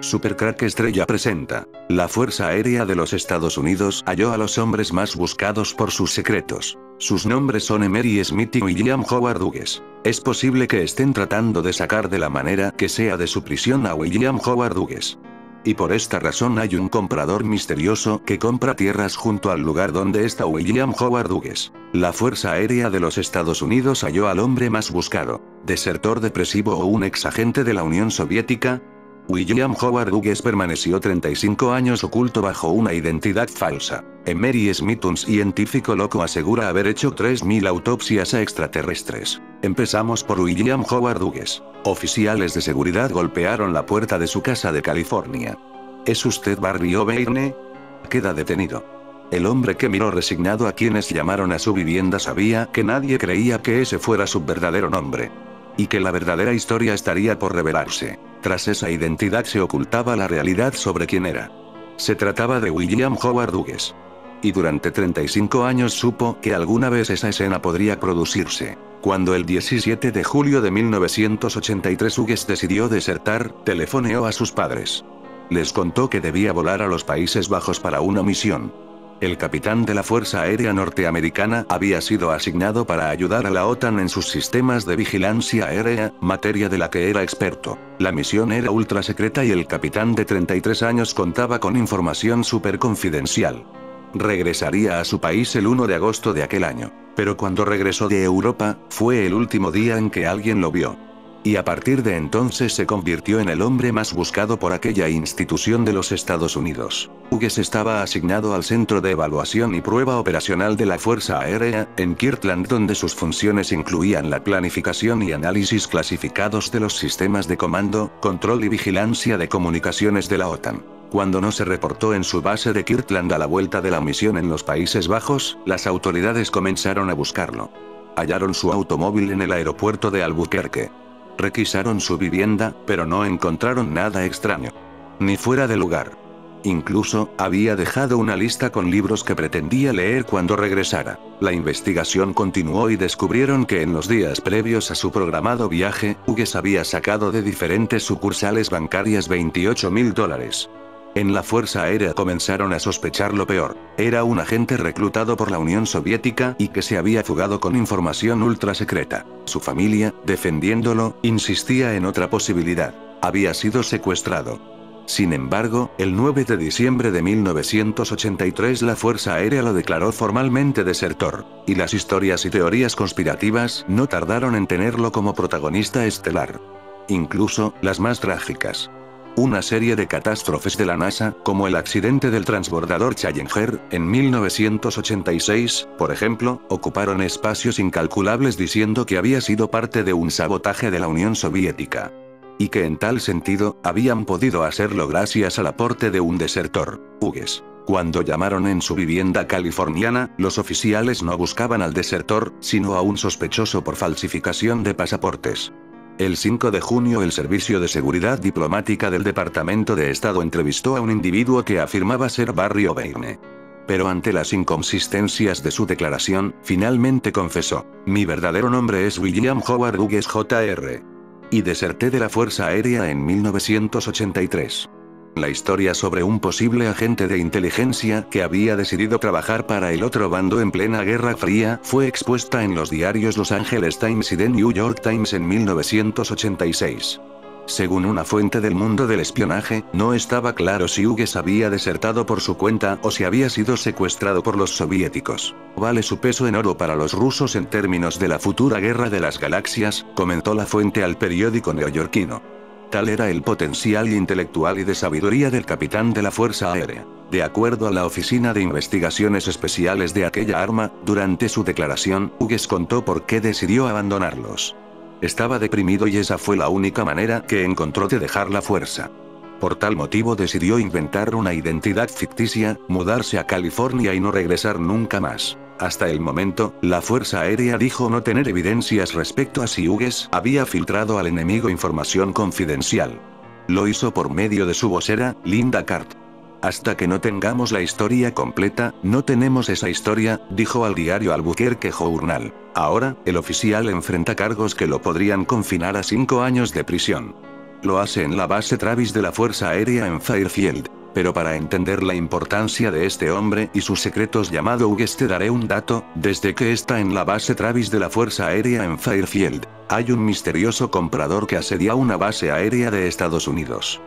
Supercrack Estrella presenta. La Fuerza Aérea de los Estados Unidos halló a los hombres más buscados por sus secretos. Sus nombres son Emery Smith y William Howard Hughes. Es posible que estén tratando de sacar de la manera que sea de su prisión a William Howard Hughes. Y por esta razón hay un comprador misterioso que compra tierras junto al lugar donde está William Howard Hughes. La Fuerza Aérea de los Estados Unidos halló al hombre más buscado. ¿Desertor depresivo o un exagente de la Unión Soviética? William Howard Hughes permaneció 35 años oculto bajo una identidad falsa. Emery Smith, un científico loco, asegura haber hecho 3000 autopsias a extraterrestres. Empezamos por William Howard Hughes. Oficiales de seguridad golpearon la puerta de su casa de California. ¿Es usted Barry O'Byrne? Queda detenido. El hombre, que miró resignado a quienes llamaron a su vivienda, sabía que nadie creía que ese fuera su verdadero nombre. Y que la verdadera historia estaría por revelarse. Tras esa identidad se ocultaba la realidad sobre quién era. Se trataba de William Howard Hughes. Y durante 35 años supo que alguna vez esa escena podría producirse. Cuando el 17 de julio de 1983 Hughes decidió desertar, telefoneó a sus padres. Les contó que debía volar a los Países Bajos para una misión. El capitán de la Fuerza Aérea Norteamericana había sido asignado para ayudar a la OTAN en sus sistemas de vigilancia aérea, materia de la que era experto. La misión era ultra secreta y el capitán de 33 años contaba con información súper confidencial. Regresaría a su país el 1 de agosto de aquel año. Pero cuando regresó de Europa, fue el último día en que alguien lo vio. Y a partir de entonces se convirtió en el hombre más buscado por aquella institución de los Estados Unidos. Hughes estaba asignado al Centro de Evaluación y Prueba Operacional de la Fuerza Aérea, en Kirtland, donde sus funciones incluían la planificación y análisis clasificados de los sistemas de comando, control y vigilancia de comunicaciones de la OTAN. Cuando no se reportó en su base de Kirtland a la vuelta de la misión en los Países Bajos, las autoridades comenzaron a buscarlo. Hallaron su automóvil en el aeropuerto de Albuquerque. Requisaron su vivienda, pero no encontraron nada extraño. Ni fuera de lugar. Incluso, había dejado una lista con libros que pretendía leer cuando regresara. La investigación continuó y descubrieron que en los días previos a su programado viaje, Hughes había sacado de diferentes sucursales bancarias $28.000. En la Fuerza Aérea comenzaron a sospechar lo peor. Era un agente reclutado por la Unión Soviética y que se había fugado con información ultra secreta. Su familia, defendiéndolo, insistía en otra posibilidad. Había sido secuestrado. Sin embargo, el 9 de diciembre de 1983 la Fuerza Aérea lo declaró formalmente desertor. Y las historias y teorías conspirativas no tardaron en tenerlo como protagonista estelar. Incluso, las más trágicas. Una serie de catástrofes de la NASA, como el accidente del transbordador Challenger, en 1986, por ejemplo, ocuparon espacios incalculables diciendo que había sido parte de un sabotaje de la Unión Soviética. Y que en tal sentido, habían podido hacerlo gracias al aporte de un desertor, Hughes. Cuando llamaron en su vivienda californiana, los oficiales no buscaban al desertor, sino a un sospechoso por falsificación de pasaportes. El 5 de junio el Servicio de Seguridad Diplomática del Departamento de Estado entrevistó a un individuo que afirmaba ser Barry O'Byrne. Pero ante las inconsistencias de su declaración, finalmente confesó: "Mi verdadero nombre es William Howard Hughes Jr. Y deserté de la Fuerza Aérea en 1983". La historia sobre un posible agente de inteligencia que había decidido trabajar para el otro bando en plena Guerra Fría fue expuesta en los diarios Los Angeles Times y The New York Times en 1986. Según una fuente del mundo del espionaje, no estaba claro si Hughes había desertado por su cuenta o si había sido secuestrado por los soviéticos. "Vale su peso en oro para los rusos en términos de la futura guerra de las galaxias", comentó la fuente al periódico neoyorquino. Tal era el potencial intelectual y de sabiduría del capitán de la Fuerza Aérea. De acuerdo a la Oficina de Investigaciones Especiales de aquella arma, durante su declaración, Hughes contó por qué decidió abandonarlos. Estaba deprimido y esa fue la única manera que encontró de dejar la fuerza. Por tal motivo decidió inventar una identidad ficticia, mudarse a California y no regresar nunca más. Hasta el momento, la Fuerza Aérea dijo no tener evidencias respecto a si Hughes había filtrado al enemigo información confidencial. Lo hizo por medio de su vocera, Linda Cart. "Hasta que no tengamos la historia completa, no tenemos esa historia", dijo al diario Albuquerque Journal. Ahora, el oficial enfrenta cargos que lo podrían confinar a 5 años de prisión. Lo hace en la base Travis de la Fuerza Aérea en Fairfield. Pero para entender la importancia de este hombre y sus secretos llamado Hughes te daré un dato: desde que está en la base Travis de la Fuerza Aérea en Fairfield, hay un misterioso comprador que asedia una base aérea de Estados Unidos.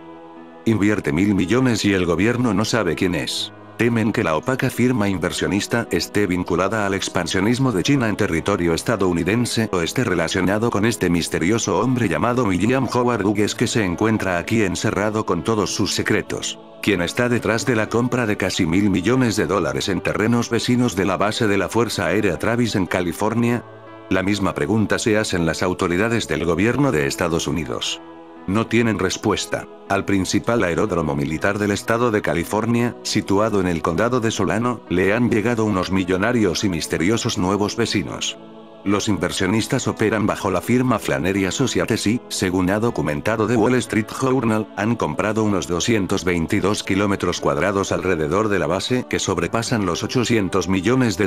Invierte $1.000 millones y el gobierno no sabe quién es. Temen que la opaca firma inversionista esté vinculada al expansionismo de China en territorio estadounidense o esté relacionado con este misterioso hombre llamado William Howard Hughes que se encuentra aquí encerrado con todos sus secretos. ¿Quién está detrás de la compra de casi $1.000 millones en terrenos vecinos de la base de la Fuerza Aérea Travis en California? La misma pregunta se hacen las autoridades del gobierno de Estados Unidos. No tienen respuesta. Al principal aeródromo militar del estado de California, situado en el condado de Solano, le han llegado unos millonarios y misteriosos nuevos vecinos. Los inversionistas operan bajo la firma Flannery Associates y, según ha documentado The Wall Street Journal, han comprado unos 222 kilómetros cuadrados alrededor de la base que sobrepasan los $800 millones.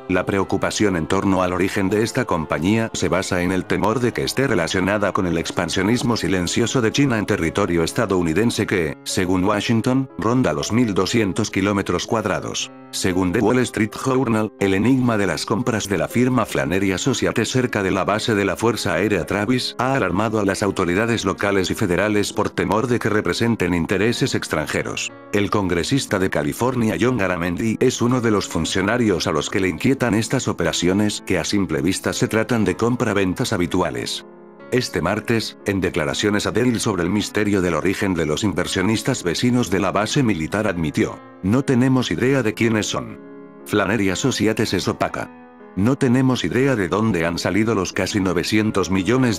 La preocupación en torno al origen de esta compañía se basa en el temor de que esté relacionada con el expansionismo silencioso de China en territorio estadounidense que, según Washington, ronda los 1.200 kilómetros cuadrados. Según The Wall Street Journal, el enigma de las compras de la firma Flannery Associates cerca de la base de la Fuerza Aérea Travis ha alarmado a las autoridades locales y federales por temor de que representen intereses extranjeros. El congresista de California John Garamendi es uno de los funcionarios a los que le inquietan estas operaciones que a simple vista se tratan de compra-ventas habituales. Este martes, en declaraciones a Dell sobre el misterio del origen de los inversionistas vecinos de la base militar admitió: "No tenemos idea de quiénes son. Flannery Associates es opaca. No tenemos idea de dónde han salido los casi $900 millones.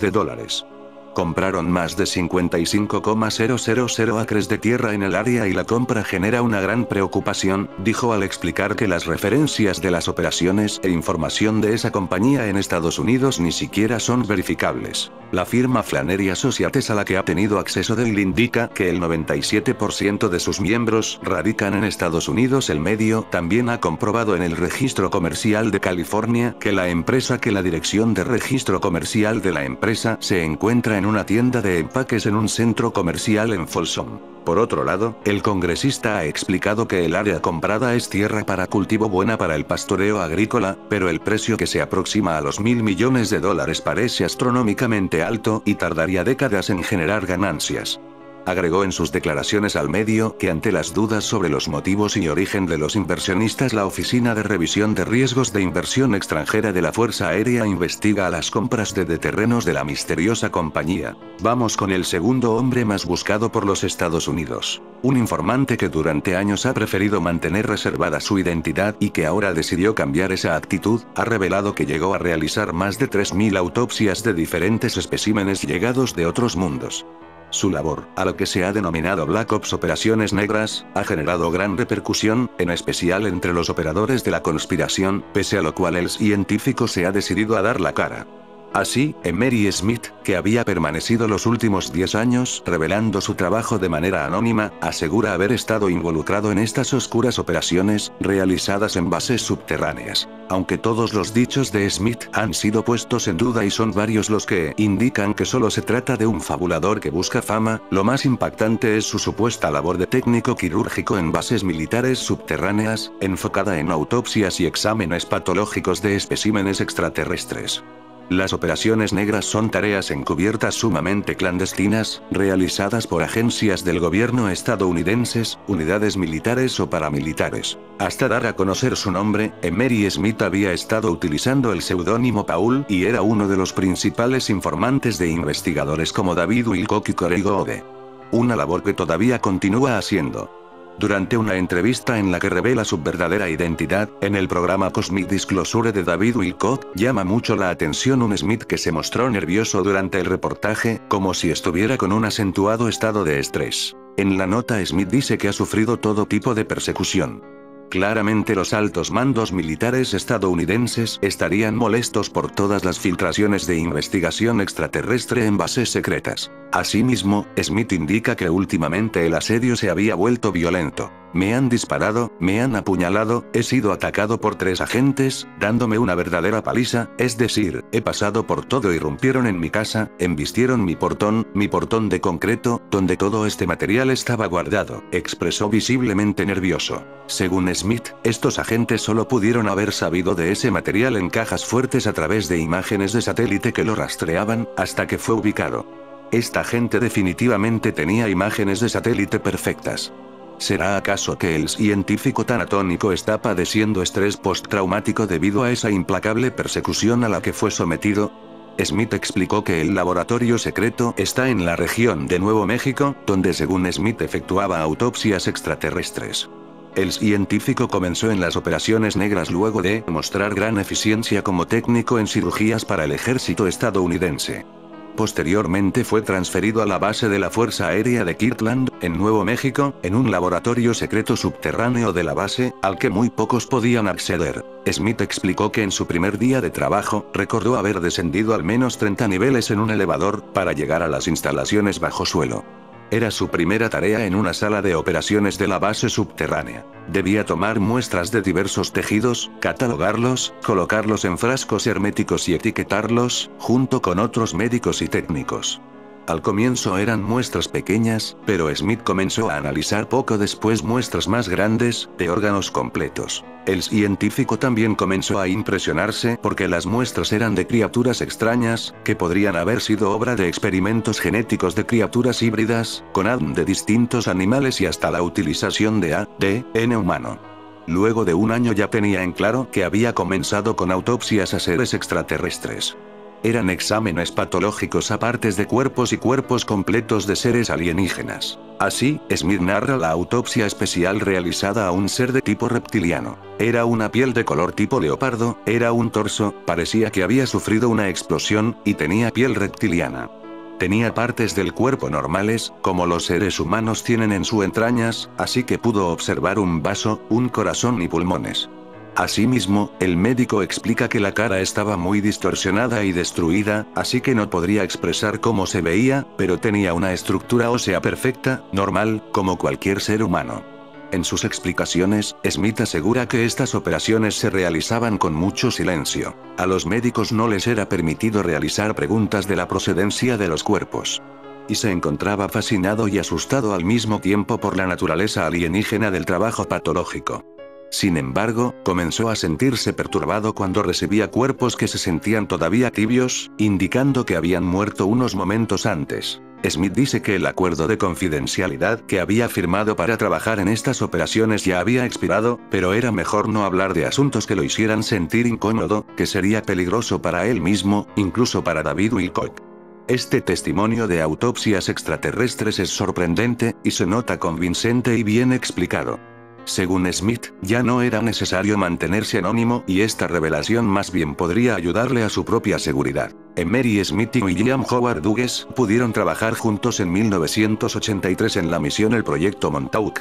Compraron más de 55,000 acres de tierra en el área y la compra genera una gran preocupación", dijo al explicar que las referencias de las operaciones e información de esa compañía en Estados Unidos ni siquiera son verificables. La firma Flannery Associates a la que ha tenido acceso Dell indica que el 97% de sus miembros radican en Estados Unidos. El medio también ha comprobado en el Registro Comercial de California que la dirección de registro comercial de la empresa se encuentra en una tienda de empaques en un centro comercial en Folsom. Por otro lado, el congresista ha explicado que el área comprada es tierra para cultivo buena para el pastoreo agrícola, pero el precio que se aproxima a los $1.000 millones parece astronómicamente alto y tardaría décadas en generar ganancias. Agregó en sus declaraciones al medio que ante las dudas sobre los motivos y origen de los inversionistas, la Oficina de Revisión de Riesgos de Inversión Extranjera de la Fuerza Aérea investiga las compras de terrenos de la misteriosa compañía. Vamos con el segundo hombre más buscado por los Estados Unidos. Un informante que durante años ha preferido mantener reservada su identidad y que ahora decidió cambiar esa actitud, ha revelado que llegó a realizar más de 3.000 autopsias de diferentes especímenes llegados de otros mundos. Su labor, a lo que se ha denominado Black Ops Operaciones Negras, ha generado gran repercusión, en especial entre los operadores de la conspiración, pese a lo cual el científico se ha decidido a dar la cara. Así, Emery Smith, que había permanecido los últimos 10 años revelando su trabajo de manera anónima, asegura haber estado involucrado en estas oscuras operaciones, realizadas en bases subterráneas. Aunque todos los dichos de Smith han sido puestos en duda y son varios los que indican que solo se trata de un fabulador que busca fama, lo más impactante es su supuesta labor de técnico quirúrgico en bases militares subterráneas, enfocada en autopsias y exámenes patológicos de especímenes extraterrestres. Las operaciones negras son tareas encubiertas sumamente clandestinas, realizadas por agencias del gobierno estadounidenses, unidades militares o paramilitares. Hasta dar a conocer su nombre, Emery Smith había estado utilizando el seudónimo Paul y era uno de los principales informantes de investigadores como David Wilcock y Corey Goode. Una labor que todavía continúa haciendo. Durante una entrevista en la que revela su verdadera identidad, en el programa Cosmic Disclosure de David Wilcock, llama mucho la atención un Smith que se mostró nervioso durante el reportaje, como si estuviera con un acentuado estado de estrés. En la nota Smith dice que ha sufrido todo tipo de persecución. Claramente los altos mandos militares estadounidenses estarían molestos por todas las filtraciones de investigación extraterrestre en bases secretas. Asimismo, Smith indica que últimamente el asedio se había vuelto violento. Me han disparado, me han apuñalado, he sido atacado por 3 agentes, dándome una verdadera paliza, es decir, he pasado por todo. Irrumpieron en mi casa, embistieron mi portón de concreto, donde todo este material estaba guardado, expresó visiblemente nervioso. Según Smith, estos agentes solo pudieron haber sabido de ese material en cajas fuertes a través de imágenes de satélite que lo rastreaban, hasta que fue ubicado. Esta gente definitivamente tenía imágenes de satélite perfectas. ¿Será acaso que el científico tan atónico está padeciendo estrés postraumático debido a esa implacable persecución a la que fue sometido? Smith explicó que el laboratorio secreto está en la región de Nuevo México, donde según Smith efectuaba autopsias extraterrestres. El científico comenzó en las operaciones negras luego de mostrar gran eficiencia como técnico en cirugías para el ejército estadounidense. Posteriormente fue transferido a la base de la Fuerza Aérea de Kirtland, en Nuevo México, en un laboratorio secreto subterráneo de la base, al que muy pocos podían acceder. Smith explicó que en su primer día de trabajo, recordó haber descendido al menos 30 niveles en un elevador, para llegar a las instalaciones bajo suelo. Era su primera tarea en una sala de operaciones de la base subterránea. Debía tomar muestras de diversos tejidos, catalogarlos, colocarlos en frascos herméticos y etiquetarlos, junto con otros médicos y técnicos. Al comienzo eran muestras pequeñas, pero Smith comenzó a analizar poco después muestras más grandes, de órganos completos. El científico también comenzó a impresionarse porque las muestras eran de criaturas extrañas, que podrían haber sido obra de experimentos genéticos de criaturas híbridas, con ADN de distintos animales y hasta la utilización de ADN humano. Luego de un año ya tenía en claro que había comenzado con autopsias a seres extraterrestres. Eran exámenes patológicos a partes de cuerpos y cuerpos completos de seres alienígenas. Así, Smith narra la autopsia especial realizada a un ser de tipo reptiliano. Era una piel de color tipo leopardo, era un torso, parecía que había sufrido una explosión, y tenía piel reptiliana. Tenía partes del cuerpo normales, como los seres humanos tienen en sus entrañas, así que pudo observar un vaso, un corazón y pulmones. Asimismo, el médico explica que la cara estaba muy distorsionada y destruida, así que no podría expresar cómo se veía, pero tenía una estructura ósea perfecta, normal, como cualquier ser humano. En sus explicaciones, Smith asegura que estas operaciones se realizaban con mucho silencio. A los médicos no les era permitido realizar preguntas de la procedencia de los cuerpos. Y se encontraba fascinado y asustado al mismo tiempo por la naturaleza alienígena del trabajo patológico. Sin embargo, comenzó a sentirse perturbado cuando recibía cuerpos que se sentían todavía tibios, indicando que habían muerto unos momentos antes. Smith dice que el acuerdo de confidencialidad que había firmado para trabajar en estas operaciones ya había expirado, pero era mejor no hablar de asuntos que lo hicieran sentir incómodo, que sería peligroso para él mismo, incluso para David Wilcock. Este testimonio de autopsias extraterrestres es sorprendente, y se nota convincente y bien explicado. Según Smith, ya no era necesario mantenerse anónimo y esta revelación más bien podría ayudarle a su propia seguridad. Emery Smith y William Howard Hughes pudieron trabajar juntos en 1983 en la misión El Proyecto Montauk.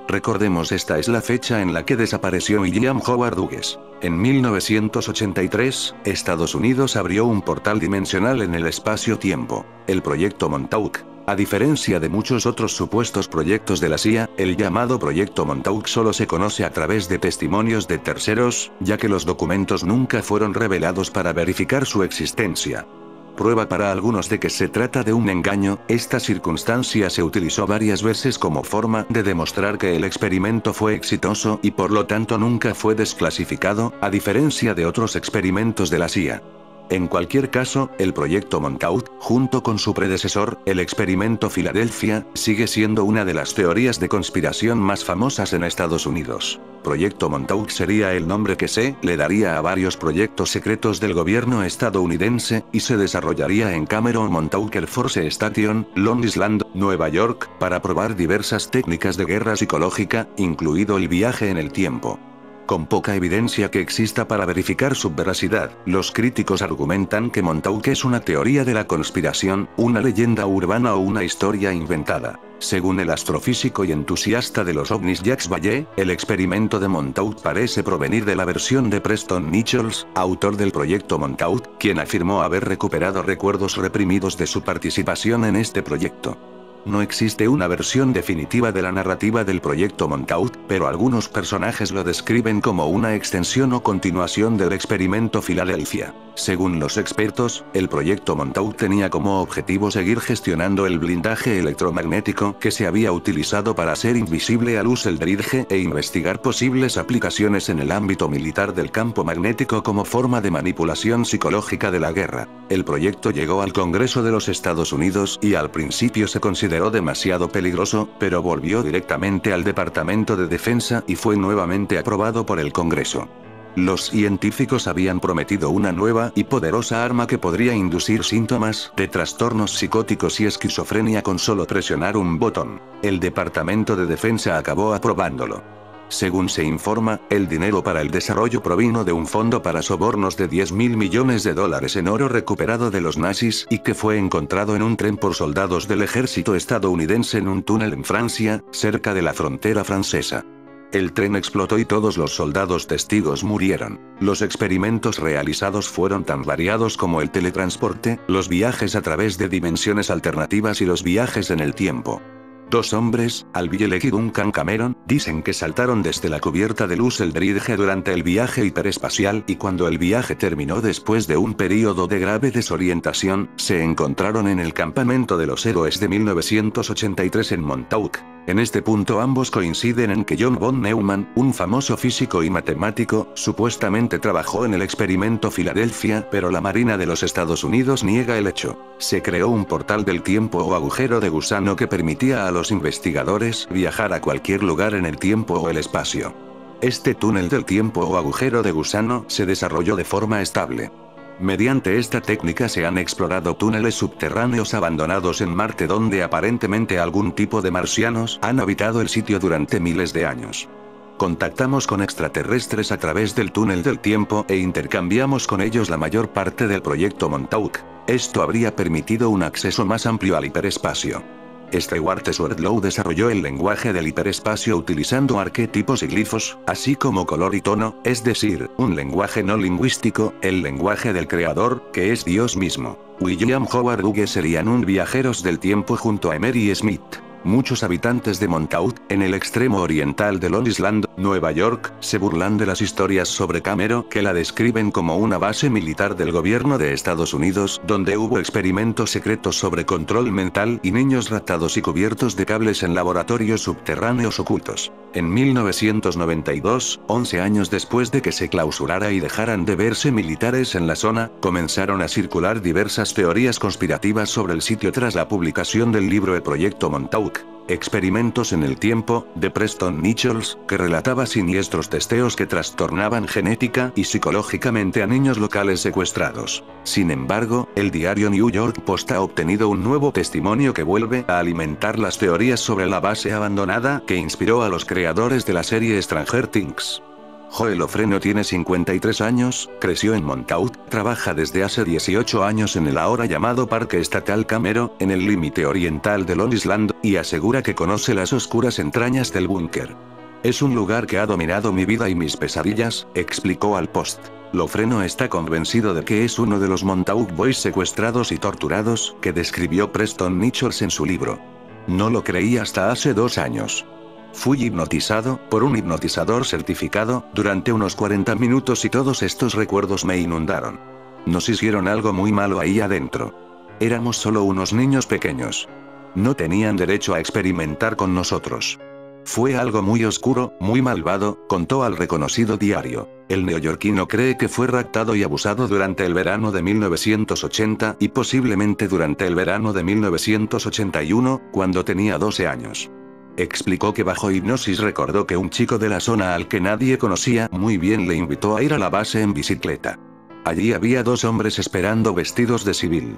Recordemos, esta es la fecha en la que desapareció William Howard Hughes. En 1983, Estados Unidos abrió un portal dimensional en el espacio-tiempo, el Proyecto Montauk. A diferencia de muchos otros supuestos proyectos de la CIA, el llamado Proyecto Montauk solo se conoce a través de testimonios de terceros, ya que los documentos nunca fueron revelados para verificar su existencia. Prueba para algunos de que se trata de un engaño, esta circunstancia se utilizó varias veces como forma de demostrar que el experimento fue exitoso y por lo tanto nunca fue desclasificado, a diferencia de otros experimentos de la CIA. En cualquier caso, el Proyecto Montauk, junto con su predecesor, el Experimento Filadelfia, sigue siendo una de las teorías de conspiración más famosas en Estados Unidos. Proyecto Montauk sería el nombre que se le daría a varios proyectos secretos del gobierno estadounidense, y se desarrollaría en Cameron Montauk Air Force Station, Long Island, Nueva York, para probar diversas técnicas de guerra psicológica, incluido el viaje en el tiempo. Con poca evidencia que exista para verificar su veracidad, los críticos argumentan que Montauk es una teoría de la conspiración, una leyenda urbana o una historia inventada. Según el astrofísico y entusiasta de los ovnis Jacques Vallée, el experimento de Montauk parece provenir de la versión de Preston Nichols, autor del Proyecto Montauk, quien afirmó haber recuperado recuerdos reprimidos de su participación en este proyecto. No existe una versión definitiva de la narrativa del proyecto Montauk, pero algunos personajes lo describen como una extensión o continuación del experimento Filadelfia. Según los expertos, el proyecto Montauk tenía como objetivo seguir gestionando el blindaje electromagnético que se había utilizado para hacer invisible a Luz Eldridge e investigar posibles aplicaciones en el ámbito militar del campo magnético como forma de manipulación psicológica de la guerra. El proyecto llegó al Congreso de los Estados Unidos y al principio se consideró demasiado peligroso, pero volvió directamente al Departamento de Defensa y fue nuevamente aprobado por el Congreso. Los científicos habían prometido una nueva y poderosa arma que podría inducir síntomas de trastornos psicóticos y esquizofrenia con solo presionar un botón. El Departamento de Defensa acabó aprobándolo. Según se informa, el dinero para el desarrollo provino de un fondo para sobornos de $10.000 millones en oro recuperado de los nazis y que fue encontrado en un tren por soldados del ejército estadounidense en un túnel en Francia, cerca de la frontera francesa. El tren explotó y todos los soldados testigos murieron. Los experimentos realizados fueron tan variados como el teletransporte, los viajes a través de dimensiones alternativas y los viajes en el tiempo. Dos hombres, Al Bielek y Duncan Cameron, dicen que saltaron desde la cubierta de Luz Eldridge durante el viaje hiperespacial y cuando el viaje terminó después de un período de grave desorientación, se encontraron en el campamento de los héroes de 1983 en Montauk. En este punto ambos coinciden en que John von Neumann, un famoso físico y matemático, supuestamente trabajó en el experimento Filadelfia, pero la Marina de los Estados Unidos niega el hecho. Se creó un portal del tiempo o agujero de gusano que permitía a los investigadores viajar a cualquier lugar en el tiempo o el espacio. Este túnel del tiempo o agujero de gusano se desarrolló de forma estable. Mediante esta técnica se han explorado túneles subterráneos abandonados en Marte donde aparentemente algún tipo de marcianos han habitado el sitio durante miles de años. Contactamos con extraterrestres a través del túnel del tiempo e intercambiamos con ellos la mayor parte del proyecto Montauk. Esto habría permitido un acceso más amplio al hiperespacio. Stewart Swerdlow desarrolló el lenguaje del hiperespacio utilizando arquetipos y glifos, así como color y tono, es decir, un lenguaje no lingüístico, el lenguaje del creador, que es Dios mismo. William Howard Hughes serían un viajeros del tiempo junto a Emery Smith. Muchos habitantes de Montauk, en el extremo oriental de Long Island, Nueva York, se burlan de las historias sobre Cameron que la describen como una base militar del gobierno de Estados Unidos donde hubo experimentos secretos sobre control mental y niños raptados y cubiertos de cables en laboratorios subterráneos ocultos. En 1992, 11 años después de que se clausurara y dejaran de verse militares en la zona, comenzaron a circular diversas teorías conspirativas sobre el sitio tras la publicación del libro El Proyecto Montauk. Experimentos en el tiempo, de Preston Nichols, que relataba siniestros testeos que trastornaban genética y psicológicamente a niños locales secuestrados. Sin embargo, el diario New York Post ha obtenido un nuevo testimonio que vuelve a alimentar las teorías sobre la base abandonada que inspiró a los creadores de la serie Stranger Things. Joel Ofreno tiene 53 años, creció en Montauk, trabaja desde hace 18 años en el ahora llamado Parque Estatal Cameron, en el límite oriental de Long Island, y asegura que conoce las oscuras entrañas del búnker. Es un lugar que ha dominado mi vida y mis pesadillas, explicó al Post. Lofreno está convencido de que es uno de los Montauk Boys secuestrados y torturados, que describió Preston Nichols en su libro. No lo creí hasta hace 2 años. Fui hipnotizado, por un hipnotizador certificado, durante unos 40 minutos y todos estos recuerdos me inundaron. Nos hicieron algo muy malo ahí adentro. Éramos solo unos niños pequeños. No tenían derecho a experimentar con nosotros. Fue algo muy oscuro, muy malvado, contó al reconocido diario. El neoyorquino cree que fue raptado y abusado durante el verano de 1980 y posiblemente durante el verano de 1981, cuando tenía 12 años. Explicó que bajo hipnosis recordó que un chico de la zona al que nadie conocía muy bien le invitó a ir a la base en bicicleta. Allí había 2 hombres esperando vestidos de civil.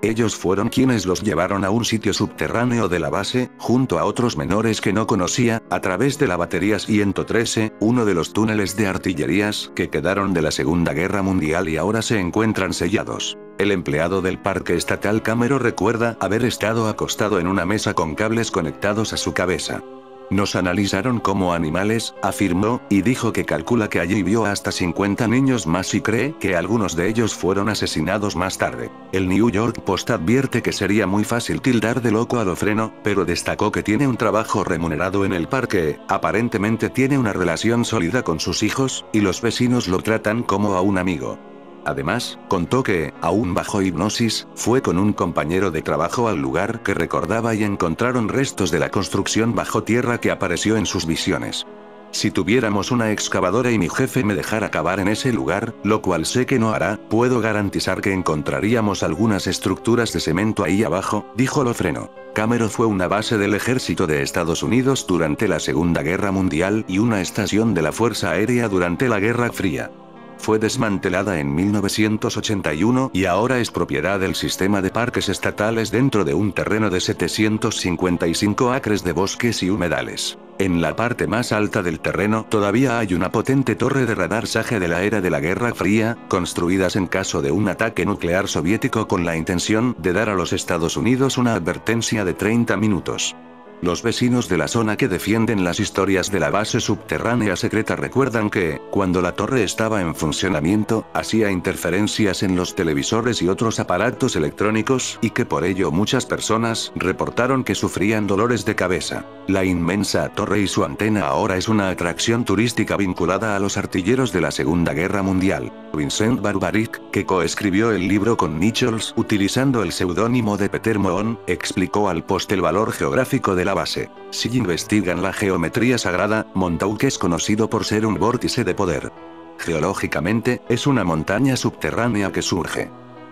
Ellos fueron quienes los llevaron a un sitio subterráneo de la base, junto a otros menores que no conocía, a través de la batería 113, uno de los túneles de artillerías que quedaron de la Segunda Guerra Mundial y ahora se encuentran sellados. El empleado del Parque Estatal Cameron recuerda haber estado acostado en una mesa con cables conectados a su cabeza. Nos analizaron como animales, afirmó, y dijo que calcula que allí vio hasta 50 niños más y cree que algunos de ellos fueron asesinados más tarde. El New York Post advierte que sería muy fácil tildar de loco a Lofreno, pero destacó que tiene un trabajo remunerado en el parque, aparentemente tiene una relación sólida con sus hijos, y los vecinos lo tratan como a un amigo. Además, contó que, aún bajo hipnosis, fue con un compañero de trabajo al lugar que recordaba y encontraron restos de la construcción bajo tierra que apareció en sus visiones. Si tuviéramos una excavadora y mi jefe me dejara cavar en ese lugar, lo cual sé que no hará, puedo garantizar que encontraríamos algunas estructuras de cemento ahí abajo, dijo Lofreno. Camero fue una base del ejército de Estados Unidos durante la Segunda Guerra Mundial y una estación de la Fuerza Aérea durante la Guerra Fría. Fue desmantelada en 1981 y ahora es propiedad del sistema de parques estatales dentro de un terreno de 755 acres de bosques y humedales. En la parte más alta del terreno todavía hay una potente torre de radarsaje de la era de la Guerra Fría, construidas en caso de un ataque nuclear soviético con la intención de dar a los Estados Unidos una advertencia de 30 minutos. Los vecinos de la zona que defienden las historias de la base subterránea secreta recuerdan que, cuando la torre estaba en funcionamiento, hacía interferencias en los televisores y otros aparatos electrónicos, y que por ello muchas personas reportaron que sufrían dolores de cabeza. La inmensa torre y su antena ahora es una atracción turística vinculada a los artilleros de la Segunda Guerra Mundial. Vincent Barbaric, que coescribió el libro con Nichols utilizando el seudónimo de Peter Mohon, explicó al Post el valor geográfico de la base. Si investigan la geometría sagrada, Montauk es conocido por ser un vórtice de poder. Geológicamente, es una montaña subterránea que surge.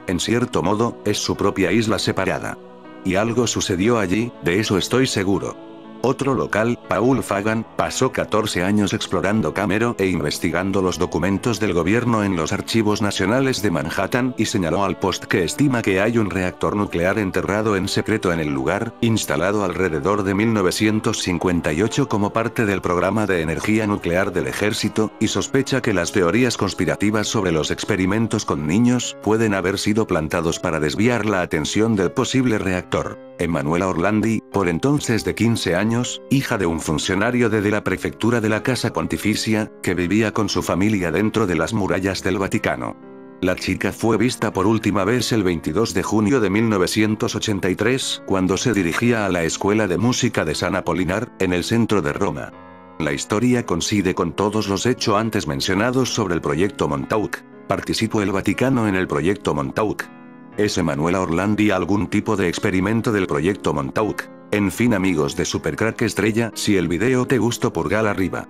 En cierto modo, es su propia isla separada. Y algo sucedió allí, de eso estoy seguro. Otro local, Paul Fagan, pasó 14 años explorando Camero e investigando los documentos del gobierno en los archivos nacionales de Manhattan y señaló al Post que estima que hay un reactor nuclear enterrado en secreto en el lugar, instalado alrededor de 1958 como parte del programa de energía nuclear del ejército, y sospecha que las teorías conspirativas sobre los experimentos con niños pueden haber sido plantados para desviar la atención del posible reactor. Emanuela Orlandi, por entonces de 15 años, hija de un funcionario de la prefectura de la Casa Pontificia, que vivía con su familia dentro de las murallas del Vaticano. La chica fue vista por última vez el 22 de junio de 1983, cuando se dirigía a la Escuela de Música de San Apolinar, en el centro de Roma. La historia coincide con todos los hechos antes mencionados sobre el proyecto Montauk. ¿Participó el Vaticano en el proyecto Montauk? ¿Es Emanuela Orlandi algún tipo de experimento del proyecto Montauk? En fin, amigos de Supercrack Estrella, si el video te gustó, pulgar arriba.